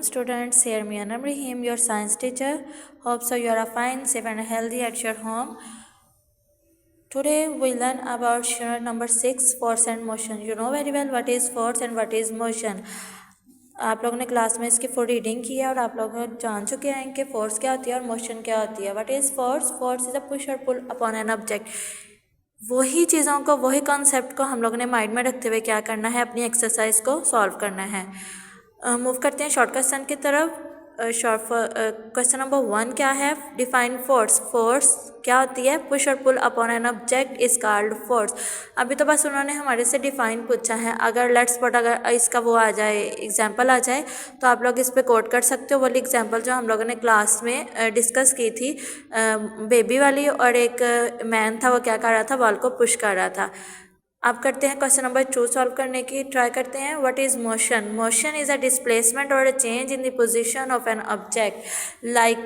Assalamualaikum students, here me Anam Rahim, your science teacher. Hope so you are fine, safe and healthy at your home. Today we learn about unit number 6, force and motion. You know very well what is force and what is motion. आप लोगों ने class में इसकी full reading की है और आप लोग जान चुके हैं कि फोर्स क्या होती है और मोशन क्या होती है. What is force? Force is a push और पुल अपॉन एन ऑब्जेक्ट. वही चीज़ों को, वही कॉन्सेप्ट को हम लोगों ने माइंड में रखते हुए क्या करना है, अपनी एक्सरसाइज को सॉल्व करना है. मूव करते हैं शॉर्ट क्वेश्चन की तरफ. शॉर्ट क्वेश्चन नंबर 1 क्या है? Define force. फोर्स क्या होती है? पुश और pull upon an object is called force. अभी तो बस उन्होंने हमारे से डिफाइन पूछा है. अगर लेट्स सपोज अगर इसका वो आ जाए, एग्जांपल आ जाए, तो आप लोग इस पे कोट कर सकते हो. वाली एग्जांपल जो हम लोगों ने क्लास में डिस्कस की थी, बेबी वाली, और एक मैन था, वो क्या कर रहा था, बॉल को पुश कर रहा था. अब करते हैं क्वेश्चन नंबर 2 सॉल्व करने की ट्राई करते हैं. What is motion? Motion is a displacement और a change in the position of an object. Like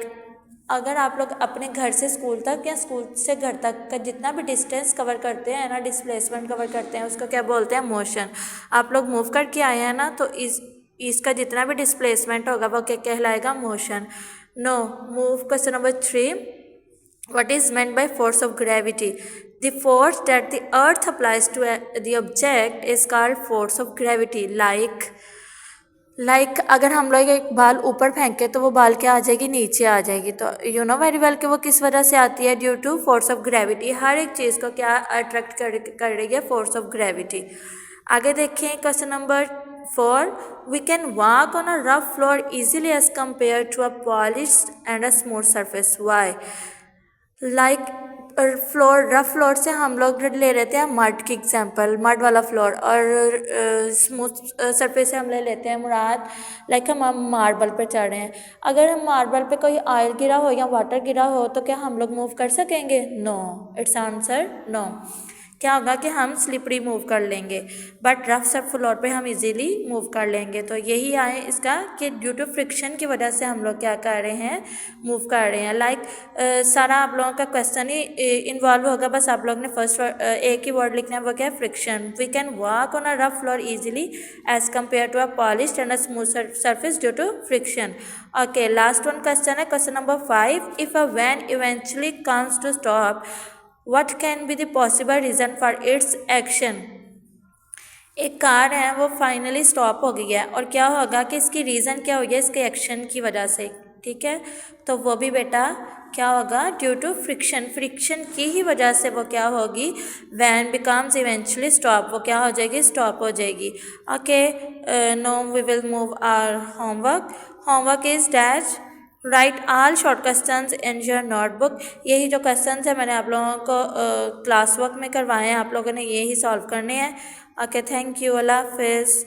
अगर आप लोग अपने घर से स्कूल तक या स्कूल से घर तक का जितना भी डिस्टेंस कवर करते हैं ना, डिस्प्लेसमेंट कवर करते हैं, उसको क्या बोलते हैं? मोशन. आप लोग मूव करके आए हैं ना, तो इसका जितना भी डिस्प्लेसमेंट होगा वो क्या कहलाएगा? Motion. No move. Question number 3. What is meant by force of gravity? The force that the earth applies to the object is called force of gravity. Like अगर हम लोग एक बाल ऊपर फेंके तो वो बाल क्या आ जाएगी? नीचे आ जाएगी. तो यू नो वेरी वेल कि वो किस वजह से आती है? Due to force of gravity. हर एक चीज़ को क्या अट्रैक्ट कर रही है? Force of gravity. आगे देखें question number 4. We can walk on a rough floor easily as compared to a polished and a smooth surface. Why? Like floor, rough floor से हम लोग ले लेते हैं मड की एग्जांपल, मड वाला फ्लोर, और स्मूथ सरफेस से हम ले लेते हैं मुराद लाइक हम मार्बल पे चढ़ रहे हैं. अगर हम मार्बल पे कोई ऑयल गिरा हो या वाटर गिरा हो तो क्या हम लोग मूव कर सकेंगे? नो. It's answer no. क्या होगा कि हम स्लिपरी मूव कर लेंगे, बट रफ सब फ्लोर पे हम इजीली मूव कर लेंगे. तो यही आए इसका कि ड्यू टू फ्रिक्शन की वजह से हम लोग क्या कर रहे हैं? मूव कर रहे हैं. लाइक सारा आप लोगों का क्वेश्चन ही इन्वॉल्व होगा, बस आप लोग ने फर्स्ट एक ही वर्ड लिखना है, वो क्या है? Friction. We can walk on a rough floor easily as compare to a polished and a smooth surface due to friction. Okay, last one question है question number 5. If a van eventually comes to stop, what can be the possible reason for its action? एक car है वो finally stop हो गई है, और क्या होगा कि इसकी रीज़न क्या हो गया? इसके एक्शन की वजह से. ठीक है, तो वो भी बेटा क्या होगा? Due to friction. फ्रिक्शन की ही वजह से वो क्या होगी? Van becomes eventually stop. वो क्या हो जाएगी? स्टॉप हो जाएगी. Okay, no we will move our homework. Homework is dash right all short questions in your notebook. यही जो क्वेश्चंस है मैंने आप लोगों को क्लास वर्क में करवाए हैं, आप लोगों ने यही सॉल्व करने हैं. Okay, thank you. अल्लाह हाफिज़.